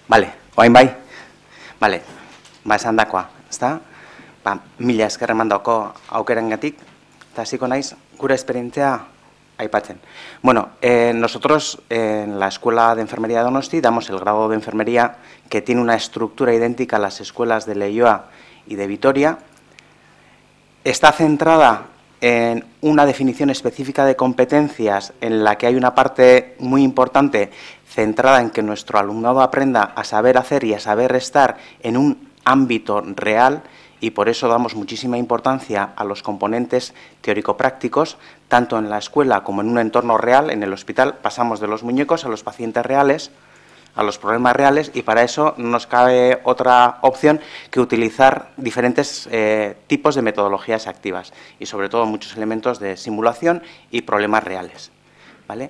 Vale, orain bai. Vale, esan dakoa, ezta? Mila esker emandako aukerengatik, eta hasiko naiz gure esperientzia aipatzen. Bueno, nosotros en la Escuela de Enfermería de Donosti damos el grado de enfermería que tiene una estructura idéntica a las escuelas de Leioa y de Vitoria. Está centrada en una definición específica de competencias en la que hay una parte muy importante centrada en que nuestro alumnado aprenda a saber hacer y a saber estar en un ámbito real, y por eso damos muchísima importancia a los componentes teórico-prácticos, tanto en la escuela como en un entorno real. En el hospital pasamos de los muñecos a los pacientes reales, a los problemas reales, y para eso no nos cabe otra opción que utilizar diferentes tipos de metodologías activas y, sobre todo, muchos elementos de simulación y problemas reales, ¿vale?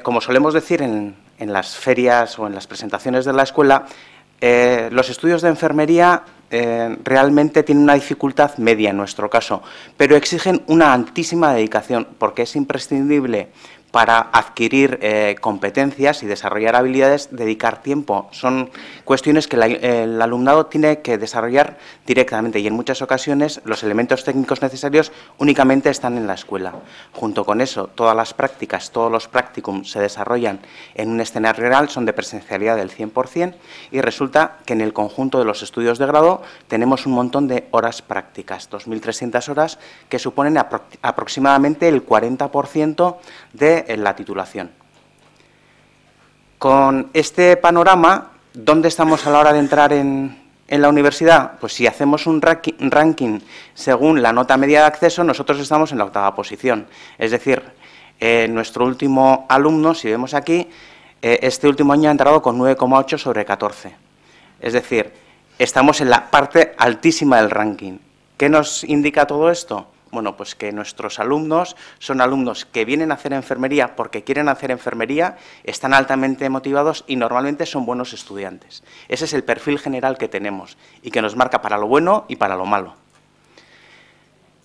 Como solemos decir en las ferias o en las presentaciones de la escuela, los estudios de enfermería realmente tienen una dificultad media en nuestro caso, pero exigen una altísima dedicación, porque es imprescindible para adquirir competencias y desarrollar habilidades, dedicar tiempo. Son cuestiones que el alumnado tiene que desarrollar directamente, y en muchas ocasiones los elementos técnicos necesarios únicamente están en la escuela. Junto con eso, todas las prácticas, todos los practicums se desarrollan en un escenario real, son de presencialidad del 100%, y resulta que en el conjunto de los estudios de grado tenemos un montón de horas prácticas, 2.300 horas, que suponen aproximadamente el 40% de la titulación. Con este panorama, ¿dónde estamos a la hora de entrar en la universidad? Pues si hacemos un ranking según la nota media de acceso, nosotros estamos en la 8ª posición. Es decir, nuestro último alumno, si vemos aquí, este último año ha entrado con 9,8 sobre 14. Es decir, estamos en la parte altísima del ranking. ¿Qué nos indica todo esto? Bueno, pues que nuestros alumnos son alumnos que vienen a hacer enfermería porque quieren hacer enfermería, están altamente motivados y normalmente son buenos estudiantes. Ese es el perfil general que tenemos y que nos marca para lo bueno y para lo malo.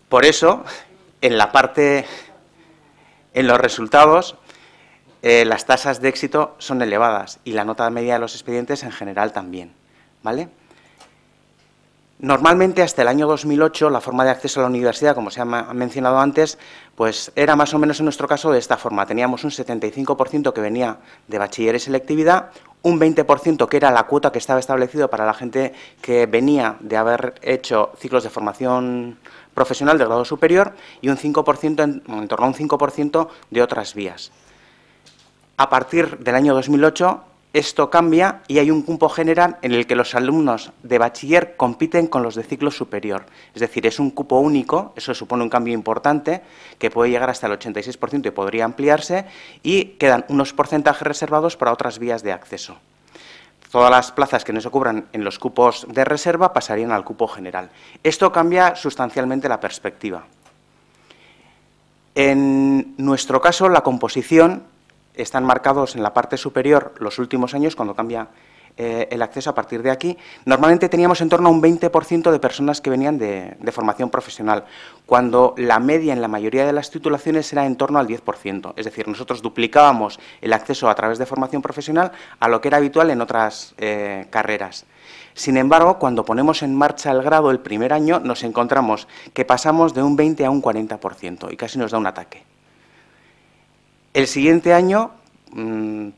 Por eso, en los resultados, las tasas de éxito son elevadas y la nota media de los expedientes en general también, ¿vale? Normalmente, hasta el año 2008, la forma de acceso a la universidad, como se ha mencionado antes, pues era más o menos en nuestro caso de esta forma. Teníamos un 75% que venía de bachiller y selectividad, un 20% que era la cuota que estaba establecido para la gente que venía de haber hecho ciclos de formación profesional de grado superior, y un 5%, en torno a un 5% de otras vías. A partir del año 2008, esto cambia y hay un cupo general en el que los alumnos de bachiller compiten con los de ciclo superior. Es decir, es un cupo único, eso supone un cambio importante, que puede llegar hasta el 86% y podría ampliarse, y quedan unos porcentajes reservados para otras vías de acceso. Todas las plazas que no se cubran en los cupos de reserva pasarían al cupo general. Esto cambia sustancialmente la perspectiva. En nuestro caso, la composición están marcados en la parte superior los últimos años, cuando cambia el acceso a partir de aquí. Normalmente teníamos en torno a un 20% de personas que venían de formación profesional, cuando la media en la mayoría de las titulaciones era en torno al 10%. Es decir, nosotros duplicábamos el acceso a través de formación profesional a lo que era habitual en otras carreras. Sin embargo, cuando ponemos en marcha el grado el primer año, nos encontramos que pasamos de un 20 a un 40% y casi nos da un ataque. El siguiente año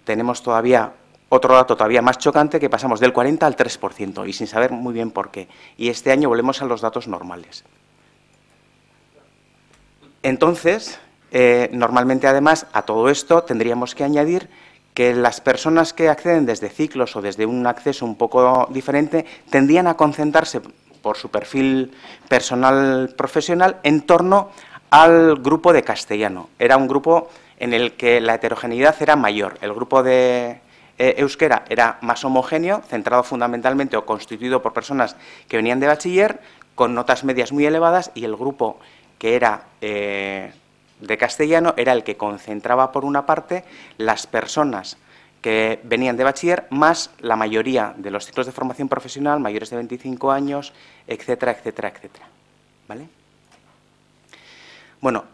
tenemos todavía otro dato todavía más chocante, que pasamos del 40 al 3% y sin saber muy bien por qué. Y este año volvemos a los datos normales. Entonces, normalmente, además, a todo esto tendríamos que añadir que las personas que acceden desde ciclos o desde un acceso un poco diferente tendían a concentrarse por su perfil personal profesional en torno al grupo de castellano. Era un grupo en el que la heterogeneidad era mayor. El grupo de euskera era más homogéneo, centrado fundamentalmente o constituido por personas que venían de bachiller, con notas medias muy elevadas, y el grupo que era de castellano era el que concentraba, por una parte, las personas que venían de bachiller, más la mayoría de los ciclos de formación profesional, mayores de 25 años, etcétera, etcétera, etcétera. ¿Vale? Bueno,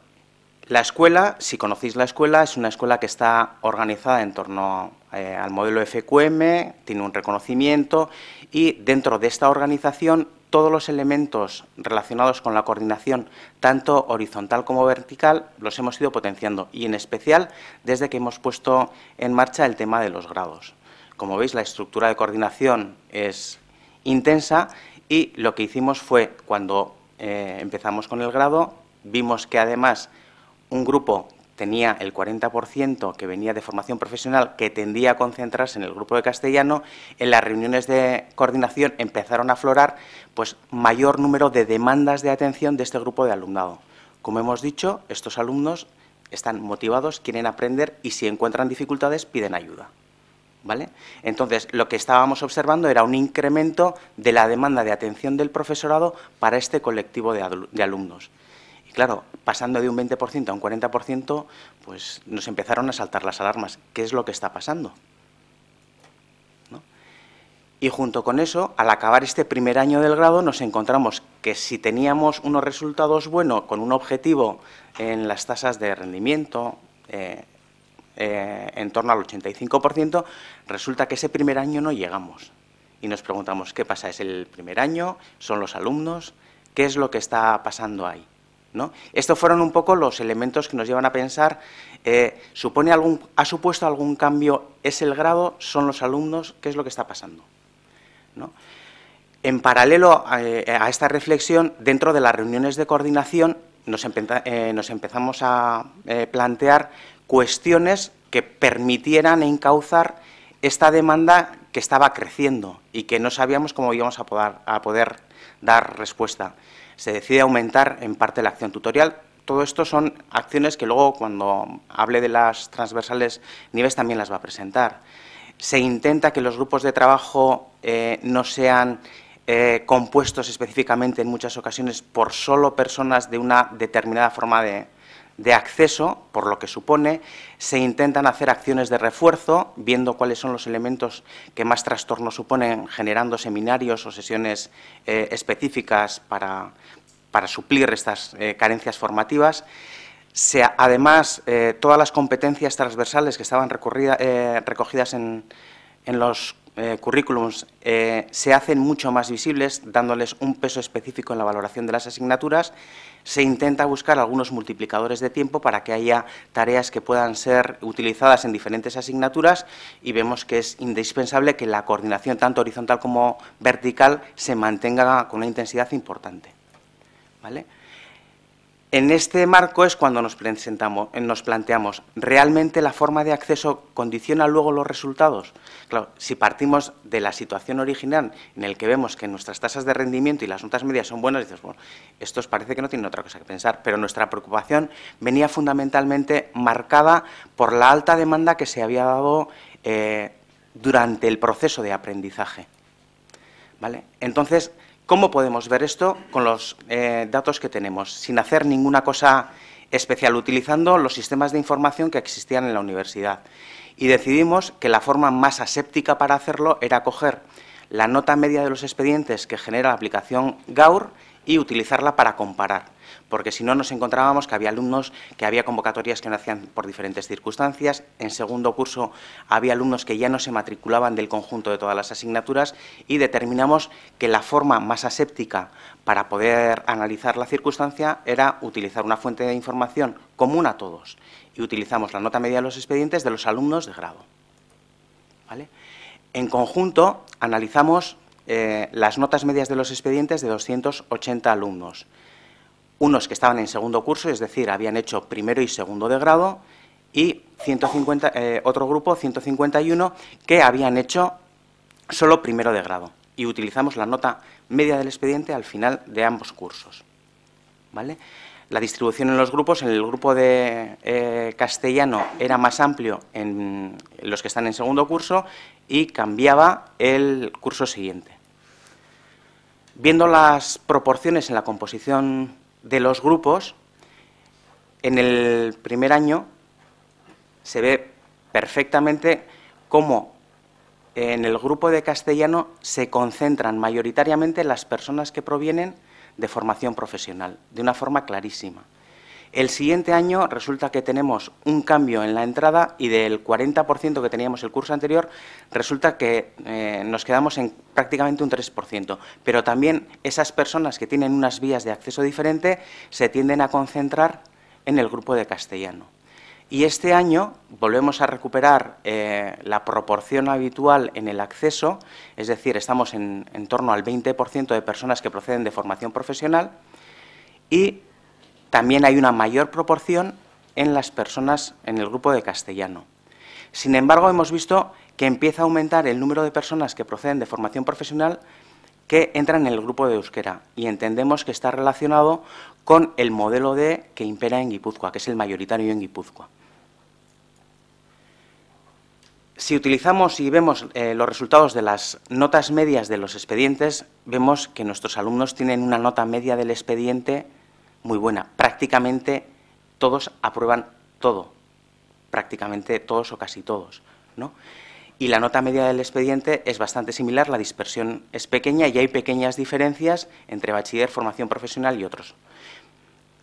La escuela, si conocéis la escuela, es una escuela que está organizada en torno al modelo FQM, tiene un reconocimiento y dentro de esta organización todos los elementos relacionados con la coordinación, tanto horizontal como vertical, los hemos ido potenciando y en especial desde que hemos puesto en marcha el tema de los grados. Como veis, la estructura de coordinación es intensa y lo que hicimos fue, cuando empezamos con el grado, vimos que además un grupo tenía el 40% que venía de formación profesional, que tendía a concentrarse en el grupo de castellano. En las reuniones de coordinación empezaron a aflorar pues, mayor número de demandas de atención de este grupo de alumnado. Como hemos dicho, estos alumnos están motivados, quieren aprender y si encuentran dificultades piden ayuda, ¿vale? Entonces, lo que estábamos observando era un incremento de la demanda de atención del profesorado para este colectivo de alumnos. Y claro, pasando de un 20% a un 40%, pues nos empezaron a saltar las alarmas. ¿Qué es lo que está pasando? ¿No? Y junto con eso, al acabar este primer año del grado, nos encontramos que si teníamos unos resultados buenos con un objetivo en las tasas de rendimiento, en torno al 85%, resulta que ese primer año no llegamos. Y nos preguntamos, ¿qué pasa? ¿Es el primer año? ¿Son los alumnos? ¿Qué es lo que está pasando ahí? ¿No? Estos fueron un poco los elementos que nos llevan a pensar, ¿ha supuesto algún cambio? ¿Es el grado? ¿Son los alumnos? ¿Qué es lo que está pasando? ¿No? En paralelo a esta reflexión, dentro de las reuniones de coordinación, nos empezamos a plantear cuestiones que permitieran encauzar esta demanda que estaba creciendo y que no sabíamos cómo íbamos a poder dar respuesta. Se decide aumentar en parte la acción tutorial. Todo esto son acciones que luego, cuando hable de las transversales Nieves, también las va a presentar. Se intenta que los grupos de trabajo no sean compuestos específicamente en muchas ocasiones por solo personas de una determinada forma de acceso, por lo que supone. Se intentan hacer acciones de refuerzo, viendo cuáles son los elementos que más trastorno suponen, generando seminarios o sesiones específicas para suplir estas carencias formativas. Además, todas las competencias transversales que estaban recogidas en los currículums se hacen mucho más visibles, dándoles un peso específico en la valoración de las asignaturas. Se intenta buscar algunos multiplicadores de tiempo para que haya tareas que puedan ser utilizadas en diferentes asignaturas y vemos que es indispensable que la coordinación tanto horizontal como vertical se mantenga con una intensidad importante, ¿vale? En este marco es cuando nos planteamos, ¿realmente la forma de acceso condiciona luego los resultados? Claro, si partimos de la situación original en el que vemos que nuestras tasas de rendimiento y las notas medias son buenas, dices, bueno, estos parece que no tienen otra cosa que pensar, pero nuestra preocupación venía fundamentalmente marcada por la alta demanda que se había dado durante el proceso de aprendizaje, ¿vale? Entonces, ¿cómo podemos ver esto con los datos que tenemos, sin hacer ninguna cosa especial, utilizando los sistemas de información que existían en la universidad? Y decidimos que la forma más aséptica para hacerlo era coger la nota media de los expedientes que genera la aplicación Gaur y utilizarla para comparar, porque si no nos encontrábamos que había alumnos que había convocatorias que no hacían por diferentes circunstancias. En segundo curso había alumnos que ya no se matriculaban del conjunto de todas las asignaturas y determinamos que la forma más aséptica para poder analizar la circunstancia era utilizar una fuente de información común a todos y utilizamos la nota media de los expedientes de los alumnos de grado, ¿vale? En conjunto analizamos las notas medias de los expedientes de 280 alumnos. Unos que estaban en segundo curso, es decir, habían hecho primero y segundo de grado, y otro grupo, 151, que habían hecho solo primero de grado. Y utilizamos la nota media del expediente al final de ambos cursos, ¿vale? La distribución en los grupos, en el grupo de castellano era más amplio en los que están en segundo curso y cambiaba el curso siguiente. Viendo las proporciones en la composición de los grupos, en el primer año se ve perfectamente cómo en el grupo de castellano se concentran mayoritariamente las personas que provienen de formación profesional, de una forma clarísima. El siguiente año resulta que tenemos un cambio en la entrada y del 40% que teníamos el curso anterior, resulta que nos quedamos en prácticamente un 3%. Pero también esas personas que tienen unas vías de acceso diferente se tienden a concentrar en el grupo de castellano. Y este año volvemos a recuperar la proporción habitual en el acceso, es decir, estamos en torno al 20% de personas que proceden de formación profesional y también hay una mayor proporción en las personas en el grupo de castellano. Sin embargo, hemos visto que empieza a aumentar el número de personas que proceden de formación profesional que entran en el grupo de euskera y entendemos que está relacionado con el modelo D que impera en Guipúzcoa, que es el mayoritario en Guipúzcoa. Si utilizamos y vemos los resultados de las notas medias de los expedientes, vemos que nuestros alumnos tienen una nota media del expediente muy buena. Prácticamente todos aprueban todo, prácticamente todos o casi todos, ¿no? Y la nota media del expediente es bastante similar, la dispersión es pequeña y hay pequeñas diferencias entre bachiller, formación profesional y otros.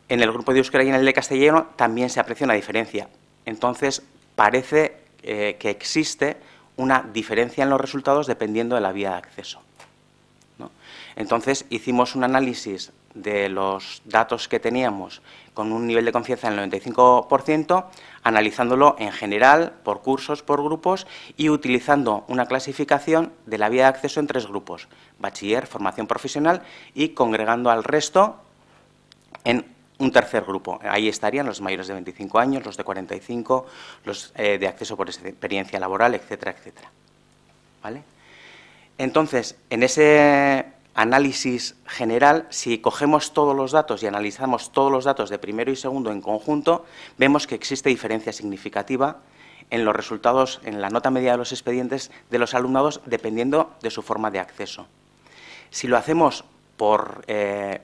En el grupo de euskera y en el de castellano también se aprecia una diferencia. Entonces, parece que existe una diferencia en los resultados dependiendo de la vía de acceso, ¿no? Entonces, hicimos un análisis de los datos que teníamos con un nivel de confianza del 95%, analizándolo en general, por cursos, por grupos y utilizando una clasificación de la vía de acceso en 3 grupos, bachiller, formación profesional y congregando al resto en un tercer grupo. Ahí estarían los mayores de 25 años, los de 45, los de acceso por experiencia laboral, etcétera, etcétera. ¿Vale? Entonces, en ese análisis general, si cogemos todos los datos y analizamos todos los datos de primero y segundo en conjunto, vemos que existe diferencia significativa en los resultados, en la nota media de los expedientes de los alumnados, dependiendo de su forma de acceso. Si lo hacemos por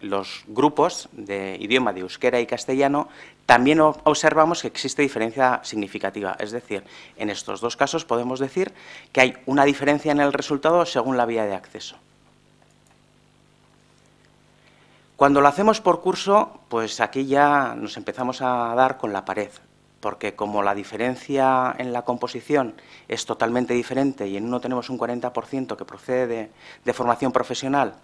los grupos de idioma de euskera y castellano, también observamos que existe diferencia significativa. Es decir, en estos dos casos podemos decir que hay una diferencia en el resultado según la vía de acceso. Cuando lo hacemos por curso, pues aquí ya nos empezamos a dar con la pared, porque como la diferencia en la composición es totalmente diferente y en uno tenemos un 40% que procede de formación profesional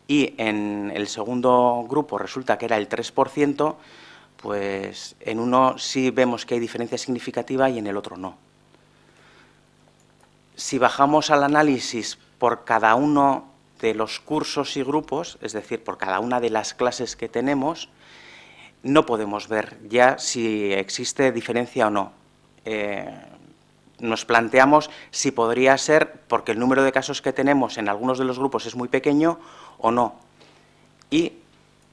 y en el segundo grupo resulta que era el 3%, pues en uno sí vemos que hay diferencia significativa y en el otro no. Si bajamos al análisis por cada uno de los cursos y grupos, es decir, por cada una de las clases que tenemos, no podemos ver ya si existe diferencia o no. Nos planteamos si podría ser porque el número de casos que tenemos en algunos de los grupos es muy pequeño o no. Y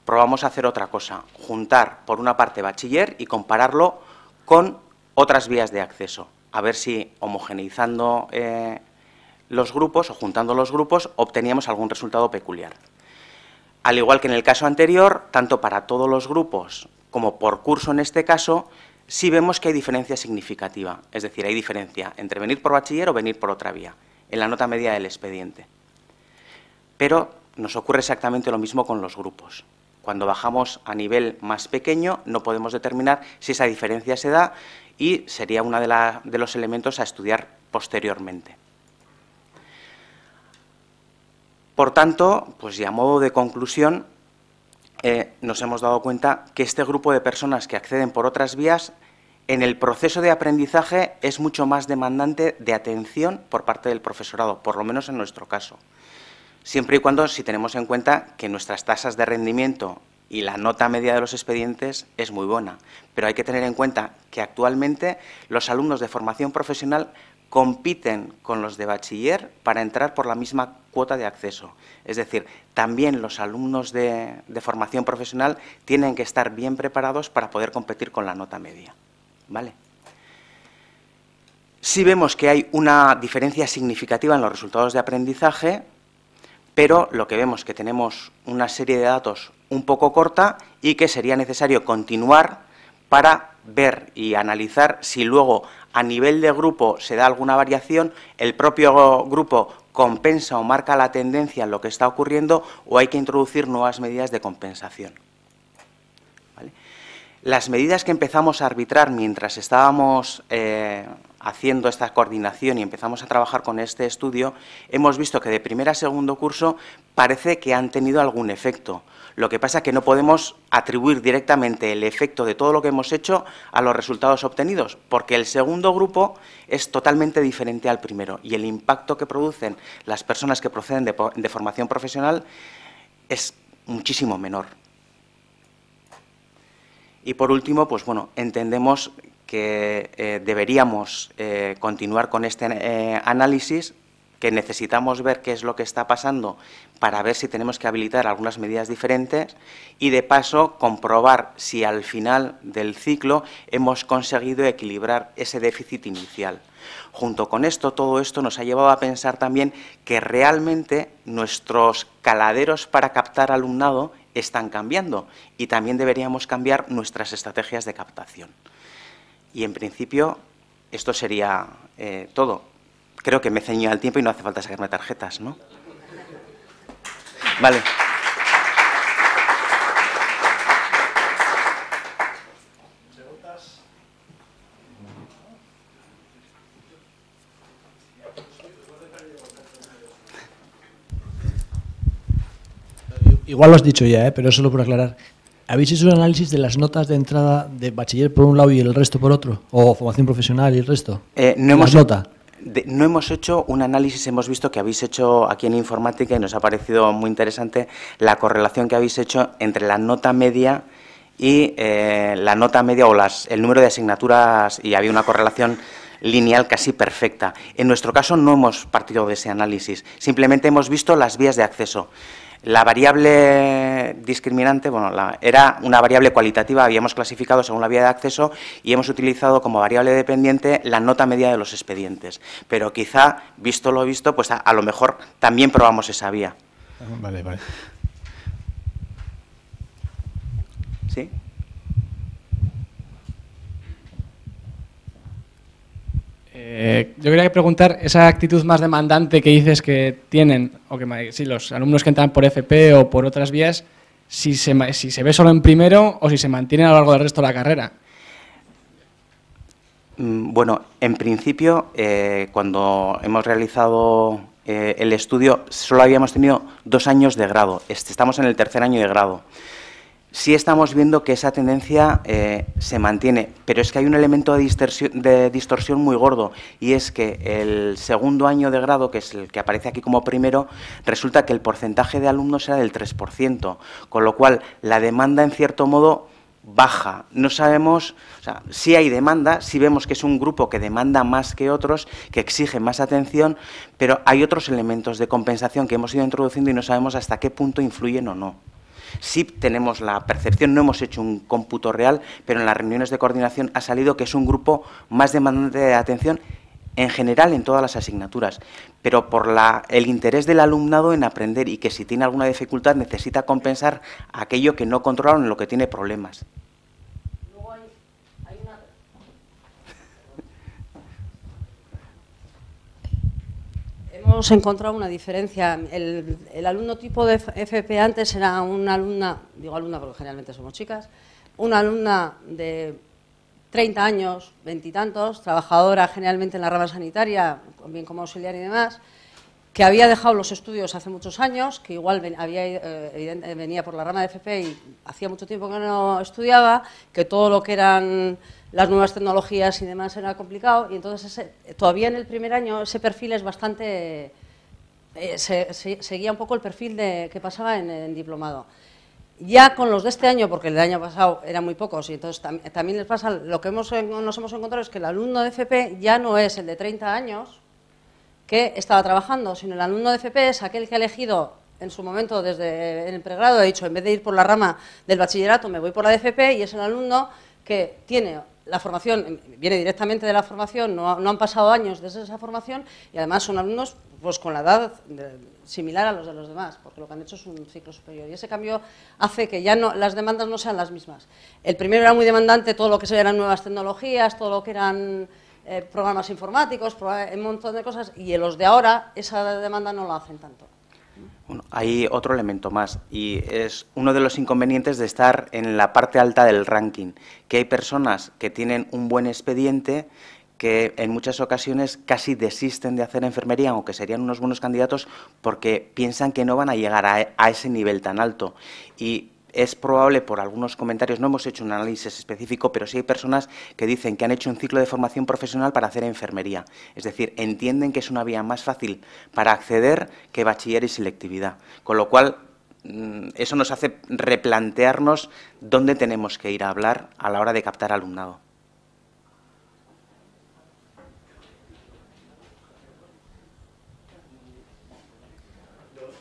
probamos a hacer otra cosa, juntar por una parte bachiller y compararlo con otras vías de acceso, a ver si homogeneizando los grupos o juntando los grupos obteníamos algún resultado peculiar. Al igual que en el caso anterior, tanto para todos los grupos como por curso en este caso, sí vemos que hay diferencia significativa, es decir, hay diferencia entre venir por bachiller o venir por otra vía, en la nota media del expediente. Pero nos ocurre exactamente lo mismo con los grupos. Cuando bajamos a nivel más pequeño no podemos determinar si esa diferencia se da y sería uno de los elementos a estudiar posteriormente. Por tanto, pues ya a modo de conclusión, nos hemos dado cuenta que este grupo de personas que acceden por otras vías, en el proceso de aprendizaje es mucho más demandante de atención por parte del profesorado, por lo menos en nuestro caso. Siempre y cuando, si tenemos en cuenta que nuestras tasas de rendimiento y la nota media de los expedientes es muy buena. Pero hay que tener en cuenta que actualmente los alumnos de formación profesional compiten con los de bachiller para entrar por la misma cuota de acceso. Es decir, también los alumnos de formación profesional tienen que estar bien preparados para poder competir con la nota media, ¿vale? Sí vemos que hay una diferencia significativa en los resultados de aprendizaje, pero lo que vemos es que tenemos una serie de datos un poco corta y que sería necesario continuar para ver y analizar si luego a nivel de grupo se da alguna variación, el propio grupo compensa o marca la tendencia en lo que está ocurriendo o hay que introducir nuevas medidas de compensación. ¿Vale? Las medidas que empezamos a arbitrar mientras estábamos haciendo esta coordinación y empezamos a trabajar con este estudio, hemos visto que de primer a segundo curso parece que han tenido algún efecto. Lo que pasa es que no podemos atribuir directamente el efecto de todo lo que hemos hecho a los resultados obtenidos, porque el segundo grupo es totalmente diferente al primero y el impacto que producen las personas que proceden de formación profesional es muchísimo menor. Y por último, pues bueno, entendemos que deberíamos continuar con este análisis, que necesitamos ver qué es lo que está pasando para ver si tenemos que habilitar algunas medidas diferentes y, de paso, comprobar si al final del ciclo hemos conseguido equilibrar ese déficit inicial. Junto con esto, todo esto nos ha llevado a pensar también que realmente nuestros caladeros para captar alumnado están cambiando y también deberíamos cambiar nuestras estrategias de captación. Y, en principio, esto sería todo. Creo que me he ceñido al tiempo y no hace falta sacarme tarjetas, ¿no? Vale. Igual lo has dicho ya, pero solo por aclarar. ¿Habéis hecho un análisis de las notas de entrada de bachiller por un lado y el resto por otro? ¿O formación profesional y el resto? No hemos hecho un análisis, hemos visto que habéis hecho aquí en informática y nos ha parecido muy interesante la correlación que habéis hecho entre la nota media y la nota media o el número de asignaturas, y había una correlación lineal casi perfecta. En nuestro caso no hemos partido de ese análisis, simplemente hemos visto las vías de acceso. La variable discriminante, bueno, era una variable cualitativa, habíamos clasificado según la vía de acceso y hemos utilizado como variable dependiente la nota media de los expedientes. Pero quizá, visto lo visto, pues a lo mejor también probamos esa vía. Vale, vale. ¿Sí? Yo quería preguntar, esa actitud más demandante que dices que tienen, o que sí, los alumnos que entran por FP o por otras vías, si se ve solo en primero o si se mantiene a lo largo del resto de la carrera. Bueno, en principio, cuando hemos realizado el estudio, solo habíamos tenido 2 años de grado. Estamos en el tercer año de grado. Sí estamos viendo que esa tendencia se mantiene, pero es que hay un elemento de distorsión muy gordo, y es que el segundo año de grado, que es el que aparece aquí como primero, resulta que el porcentaje de alumnos era del 3%, con lo cual la demanda, en cierto modo, baja. No sabemos, o sea, sí hay demanda, sí vemos que es un grupo que demanda más que otros, que exige más atención, pero hay otros elementos de compensación que hemos ido introduciendo y no sabemos hasta qué punto influyen o no. Sí tenemos la percepción, no hemos hecho un cómputo real, pero en las reuniones de coordinación ha salido que es un grupo más demandante de atención en general en todas las asignaturas, pero por el interés del alumnado en aprender, y que si tiene alguna dificultad necesita compensar aquello que no controla, en lo que tiene problemas. Luego hay una... Hemos encontrado una diferencia. El alumno tipo de FP antes era una alumna, digo alumna porque generalmente somos chicas, una alumna de 30 años, 20 y tantos, trabajadora generalmente en la rama sanitaria, bien como auxiliar y demás, que había dejado los estudios hace muchos años, que igual venía por la rama de FP y hacía mucho tiempo que no estudiaba, que todo lo que eran las nuevas tecnologías y demás era complicado, y entonces todavía en el primer año ese perfil es bastante... seguía un poco el perfil que pasaba en diplomado. Ya con los de este año, porque el del año pasado eran muy pocos, y entonces también les pasa, lo que nos hemos encontrado es que el alumno de FP ya no es el de 30 años que estaba trabajando, sino el alumno de FP es aquel que ha elegido en su momento desde el pregrado, ha dicho, en vez de ir por la rama del bachillerato, me voy por la de FP, y es el alumno que tiene la formación, viene directamente de la formación, no han pasado años desde esa formación, y además son alumnos pues con la edad similar a los de los demás, porque lo que han hecho es un ciclo superior, y ese cambio hace que ya no, las demandas no sean las mismas. El primero era muy demandante todo lo que eran nuevas tecnologías, todo lo que eran programas informáticos, un montón de cosas, y los de ahora esa demanda no la hacen tanto. Bueno, hay otro elemento más y es uno de los inconvenientes de estar en la parte alta del ranking, que hay personas que tienen un buen expediente que en muchas ocasiones casi desisten de hacer enfermería, aunque serían unos buenos candidatos, porque piensan que no van a llegar a ese nivel tan alto. Y es probable, por algunos comentarios, no hemos hecho un análisis específico, pero sí hay personas que dicen que han hecho un ciclo de formación profesional para hacer enfermería. Es decir, entienden que es una vía más fácil para acceder que bachiller y selectividad. Con lo cual, eso nos hace replantearnos dónde tenemos que ir a hablar a la hora de captar alumnado.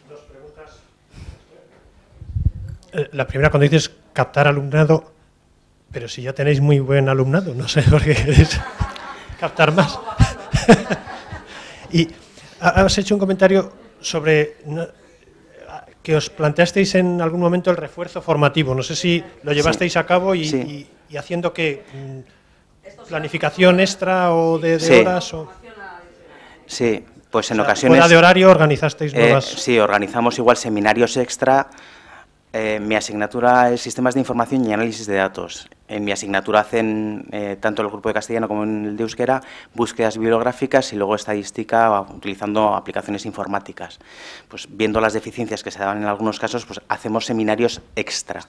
Dos preguntas. La primera, cuando dices captar alumnado, pero si ya tenéis muy buen alumnado, no sé por qué queréis captar más. Y has hecho un comentario sobre que os planteasteis en algún momento el refuerzo formativo. No sé si lo llevasteis a cabo y haciendo que planificación extra o de horas. Sí, pues en ocasiones. ¿Fuera de horario organizasteis nuevas? Sí, organizamos igual seminarios extra. Mi asignatura es Sistemas de Información y Análisis de Datos. En mi asignatura hacen, tanto el grupo de castellano como en el de euskera, búsquedas bibliográficas y luego estadística utilizando aplicaciones informáticas. Pues viendo las deficiencias que se daban en algunos casos, pues hacemos seminarios extra.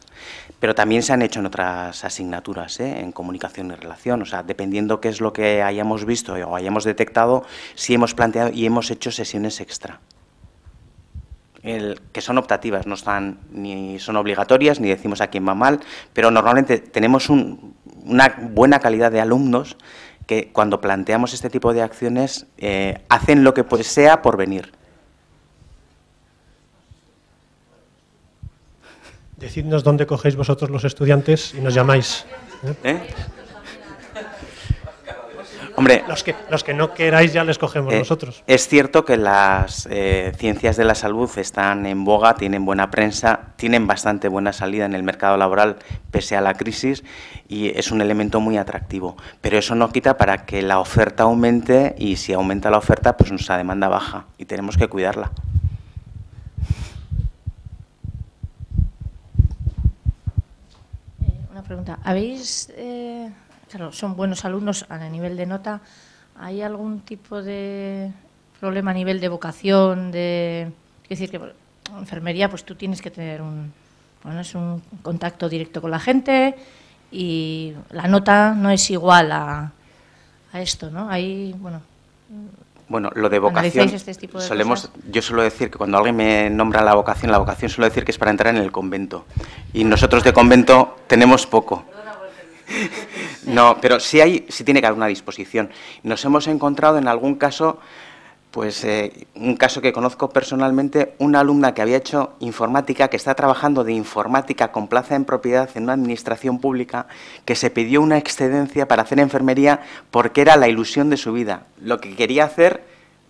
Pero también se han hecho en otras asignaturas, en comunicación y relación. O sea, dependiendo qué es lo que hayamos visto o hayamos detectado, sí hemos planteado y hemos hecho sesiones extra. Que son optativas, no están ni son obligatorias, ni decimos a quién va mal, pero normalmente tenemos una buena calidad de alumnos que cuando planteamos este tipo de acciones hacen lo que sea por venir. Decidnos dónde cogéis vosotros los estudiantes y nos llamáis. Hombre, los que no queráis ya les cogemos nosotros. Es cierto que las ciencias de la salud están en boga, tienen buena prensa, tienen bastante buena salida en el mercado laboral pese a la crisis y es un elemento muy atractivo. Pero eso no quita para que la oferta aumente y si aumenta la oferta, pues nuestra demanda baja y tenemos que cuidarla. Una pregunta. ¿Habéis... Claro, son buenos alumnos a nivel de nota. ¿Hay algún tipo de problema a nivel de vocación? Es decir, que en enfermería pues tú tienes que tener un contacto directo con la gente y la nota no es igual a esto, ¿no? Bueno, lo de vocación, yo suelo decir que cuando alguien me nombra la vocación suelo decir que es para entrar en el convento. Y nosotros de convento tenemos poco. No, pero sí tiene que haber una disposición. Nos hemos encontrado en algún caso, pues un caso que conozco personalmente, una alumna que había hecho informática, que está trabajando de informática con plaza en propiedad en una administración pública, que se pidió una excedencia para hacer enfermería porque era la ilusión de su vida, lo que quería hacer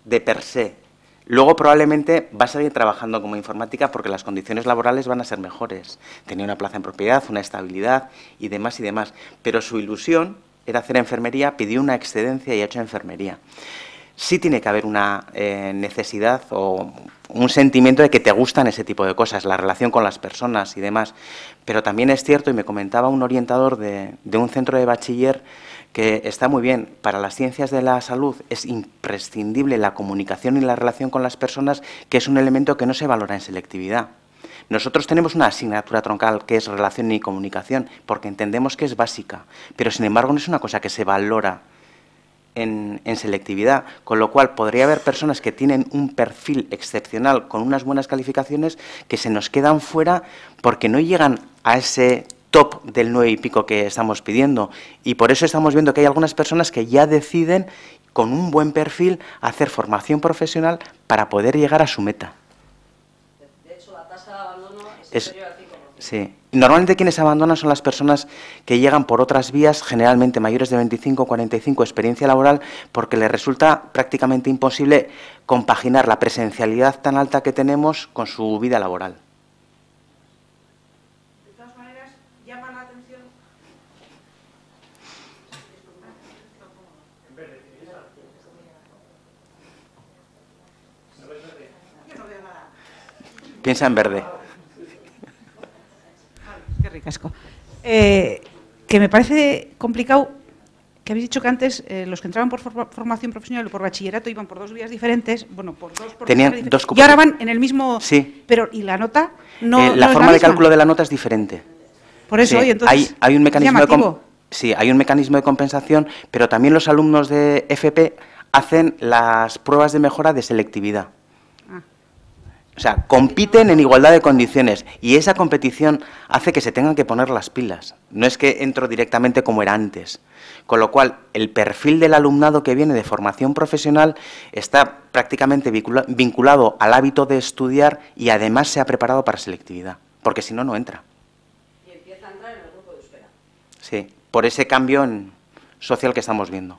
de per se. Luego probablemente va a seguir trabajando como informática porque las condiciones laborales van a ser mejores. Tenía una plaza en propiedad, una estabilidad y demás y demás. Pero su ilusión era hacer enfermería, pidió una excedencia y ha hecho enfermería. Sí tiene que haber una necesidad o un sentimiento de que te gustan ese tipo de cosas, la relación con las personas y demás. Pero también es cierto, y me comentaba un orientador de un centro de bachiller, que está muy bien, para las ciencias de la salud es imprescindible la comunicación y la relación con las personas, que es un elemento que no se valora en selectividad. Nosotros tenemos una asignatura troncal que es relación y comunicación, porque entendemos que es básica, pero sin embargo no es una cosa que se valora en selectividad, con lo cual podría haber personas que tienen un perfil excepcional con unas buenas calificaciones que se nos quedan fuera porque no llegan a ese top del 9 y pico que estamos pidiendo. Y por eso estamos viendo que hay algunas personas que ya deciden, con un buen perfil, hacer formación profesional para poder llegar a su meta. De hecho, la tasa de abandono es superior al 5%. Sí. Normalmente quienes abandonan son las personas que llegan por otras vías, generalmente mayores de 25 o 45, experiencia laboral, porque les resulta prácticamente imposible compaginar la presencialidad tan alta que tenemos con su vida laboral. Piensa en verde. Qué ricasco. Que me parece complicado, que habéis dicho que antes los que entraban por formación profesional o por bachillerato iban por dos vías diferentes, bueno, por dos Tenían dos cupos. Y ahora van en el mismo... Sí. Pero, ¿y la nota? No, La no forma es de cálculo de la nota es diferente. Por eso, Sí, y entonces hay un mecanismo llamativo. Sí, hay un mecanismo de compensación, pero también los alumnos de FP hacen las pruebas de mejora de selectividad. O sea, compiten en igualdad de condiciones y esa competición hace que se tengan que poner las pilas. No es que entro directamente como era antes. Con lo cual, el perfil del alumnado que viene de formación profesional está prácticamente vinculado al hábito de estudiar y además se ha preparado para selectividad, porque si no, no entra. Y empieza a entrar en el grupo de euskera. Sí, por ese cambio social que estamos viendo.